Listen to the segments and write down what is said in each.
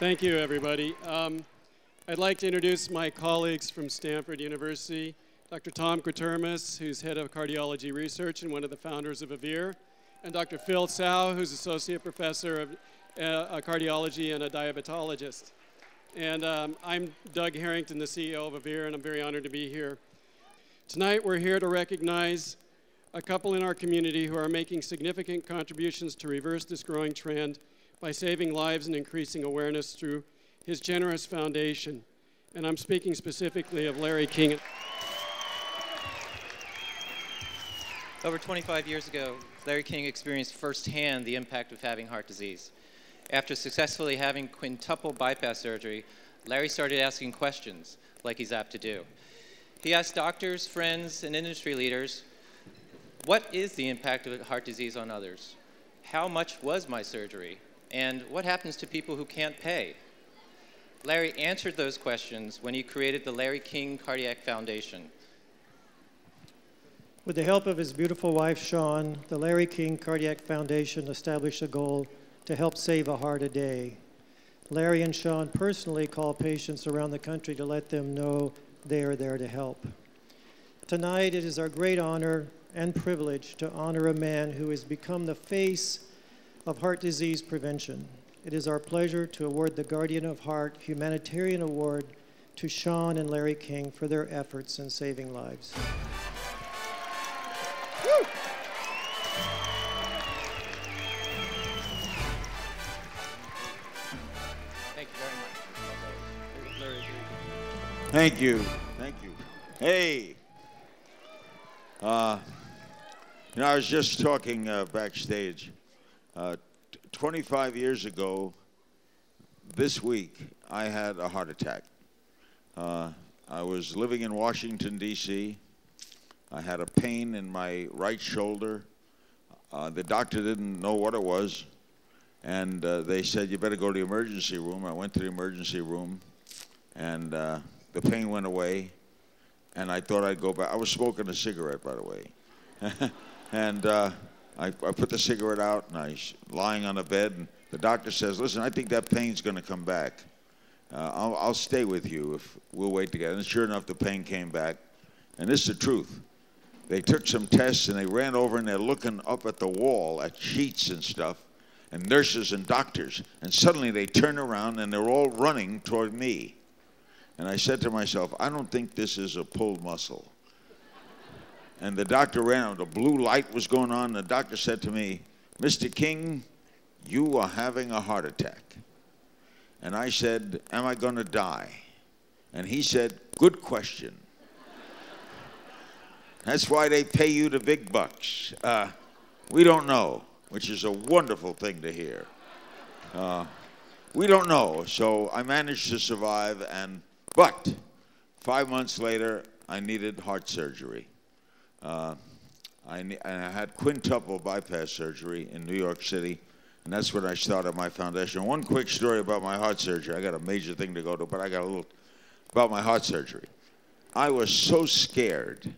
Thank you, everybody. I'd like to introduce my colleagues from Stanford University, Dr. Tom Quitermis, who's head of cardiology research and one of the founders of AVEIR, and Dr. Phil Tsao, who's associate professor of cardiology and a diabetologist. And I'm Doug Harrington, the CEO of AVEIR, and I'm very honored to be here. Tonight, we're here to recognize a couple in our community who are making significant contributions to reverse this growing trend by saving lives and increasing awareness through his generous foundation. And I'm speaking specifically of Larry King. Over 25 years ago, Larry King experienced firsthand the impact of having heart disease. After successfully having quintuple bypass surgery, Larry started asking questions, like he's apt to do. He asked doctors, friends, and industry leaders, what is the impact of heart disease on others? How much was my surgery? And what happens to people who can't pay? Larry answered those questions when he created the Larry King Cardiac Foundation. With the help of his beautiful wife, Shawn, the Larry King Cardiac Foundation established a goal to help save a heart a day. Larry and Shawn personally call patients around the country to let them know they are there to help. Tonight, it is our great honor and privilege to honor a man who has become the face of heart disease prevention. It is our pleasure to award the Guardian of Heart Humanitarian Award to Shawn and Larry King for their efforts in saving lives. Woo! Thank you very much. Thank you. Thank you. Hey. I was just talking backstage. 25 years ago, this week, I had a heart attack. I was living in Washington, D.C. I had a pain in my right shoulder. The doctor didn't know what it was, and they said, you better go to the emergency room. I went to the emergency room, and the pain went away, and I thought I'd go back. I was smoking a cigarette, by the way. And I put the cigarette out, and I was lying on the bed, and the doctor says, listen, I think that pain's going to come back. I'll stay with you if we'll wait together. And sure enough, the pain came back. And this is the truth. They took some tests, and they ran over, and they're looking up at the wall at sheets and stuff, and nurses and doctors. And suddenly they turn around, and they're all running toward me. And I said to myself, I don't think this is a pulled muscle. And the doctor ran out. The blue light was going on. The doctor said to me, Mr. King, you are having a heart attack. And I said, am I going to die? And he said, good question. That's why they pay you the big bucks. We don't know, which is a wonderful thing to hear. We don't know. So I managed to survive, but 5 months later, I needed heart surgery. I had quintuple bypass surgery in New York City, and that's when I started my foundation. One quick story about my heart surgery. I got a major thing to go to, but I got a little about my heart surgery. I was so scared,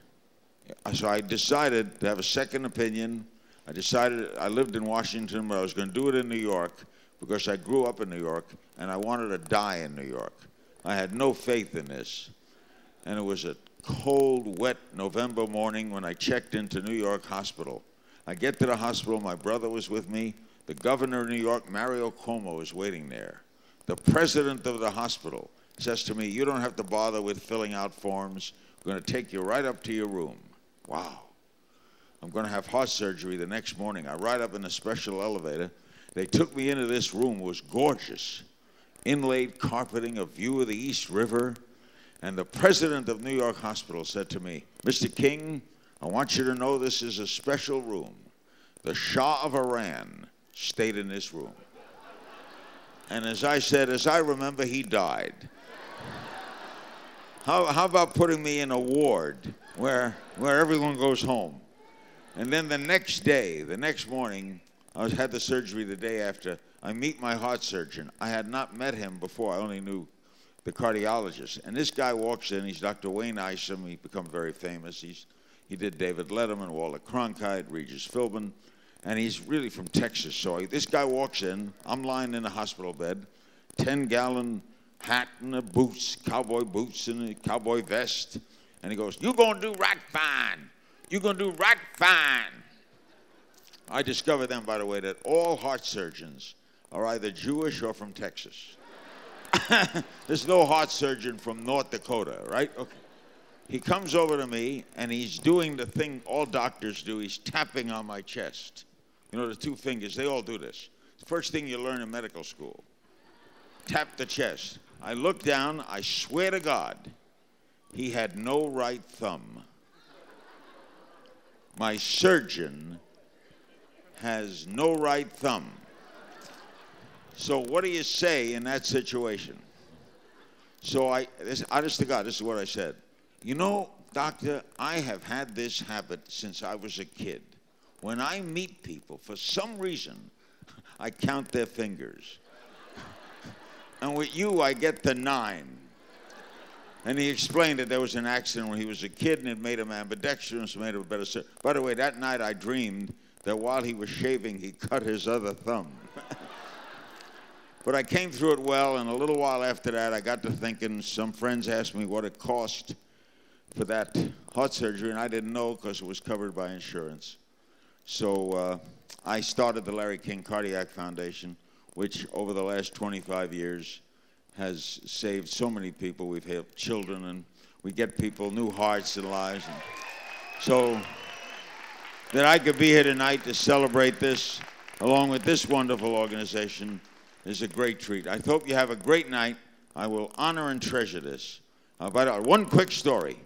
so I decided to have a second opinion. I lived in Washington, but I was going to do it in New York because I grew up in New York, and I wanted to die in New York. I had no faith in this, and it was a cold, wet November morning when I checked into New York Hospital. I get to the hospital, my brother was with me. The governor of New York, Mario Cuomo, is waiting there. The president of the hospital says to me, you don't have to bother with filling out forms. We're going to take you right up to your room. Wow. I'm going to have heart surgery the next morning. I ride up in a special elevator. They took me into this room. It was gorgeous. Inlaid carpeting, a view of the East River. And the president of New York Hospital said to me, Mr. King, I want you to know this is a special room. The Shah of Iran stayed in this room. And as I said, as I remember, he died. How about putting me in a ward where everyone goes home? And then the next day, the next morning, I had the surgery the day after. I meet my heart surgeon. I had not met him before. I only knew the cardiologist. And this guy walks in. He's Dr. Wayne Isom. He's become very famous. He did David Letterman, Walter Cronkite, Regis Philbin. And he's really from Texas. So this guy walks in. I'm lying in a hospital bed. 10-gallon hat and the boots, cowboy boots and a cowboy vest. And he goes, "You're going to do right fine. You're going to do right fine." I discovered then, by the way, that all heart surgeons are either Jewish or from Texas. There's no heart surgeon from North Dakota, right? Okay. He comes over to me, and he's doing the thing all doctors do. He's tapping on my chest. You know, the two fingers, they all do this. The first thing you learn in medical school. Tap the chest. I look down, I swear to God, he had no right thumb. My surgeon has no right thumb. So what do you say in that situation? So honest to God, this is what I said. "You know, doctor, I have had this habit since I was a kid. When I meet people, for some reason, I count their fingers. And with you, I get to 9. And he explained that there was an accident when he was a kid, and it made him ambidextrous, made him a better surgeon. By the way, that night I dreamed that while he was shaving, he cut his other thumb. But I came through it well, and a little while after that, I got to thinking. Some friends asked me what it cost for that heart surgery, and I didn't know because it was covered by insurance. So I started the Larry King Cardiac Foundation, which over the last 25 years has saved so many people. We've helped children, and we get people new hearts and lives. And so that I could be here tonight to celebrate this, along with this wonderful organization, is a great treat. I hope you have a great night. I will honor and treasure this. But one quick story.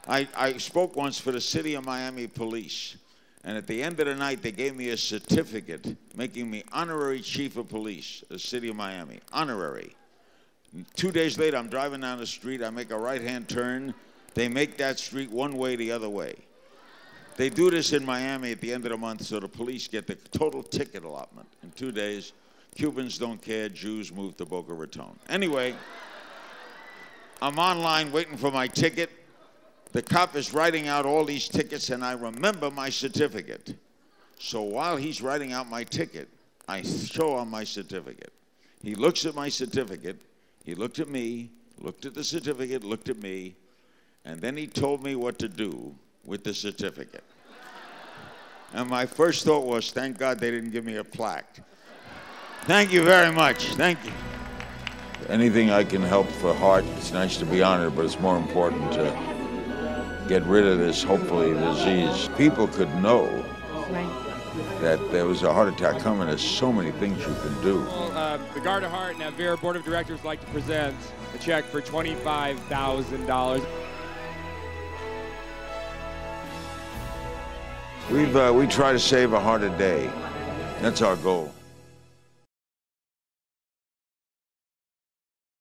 I spoke once for the City of Miami Police, and at the end of the night, they gave me a certificate making me honorary chief of police of the City of Miami, honorary. 2 days later, I'm driving down the street. I make a right-hand turn. They make that street one way the other way. They do this in Miami at the end of the month so the police get the total ticket allotment. In 2 days, Cubans don't care, Jews move to Boca Raton. Anyway, I'm online waiting for my ticket. The cop is writing out all these tickets, and I remember my certificate. So while he's writing out my ticket, I show him my certificate. He looks at my certificate. He looked at me, looked at the certificate, looked at me, and then he told me what to do with the certificate. And my first thought was, thank God they didn't give me a plaque. Thank you very much. Thank you. Anything I can help for heart, it's nice to be honored, but it's more important to get rid of this, hopefully, disease. People could know that there was a heart attack coming. There's so many things you can do. Well, the Guard of Heart and Avera Board of Directors would like to present a check for $25,000. We try to save a heart a day. That's our goal.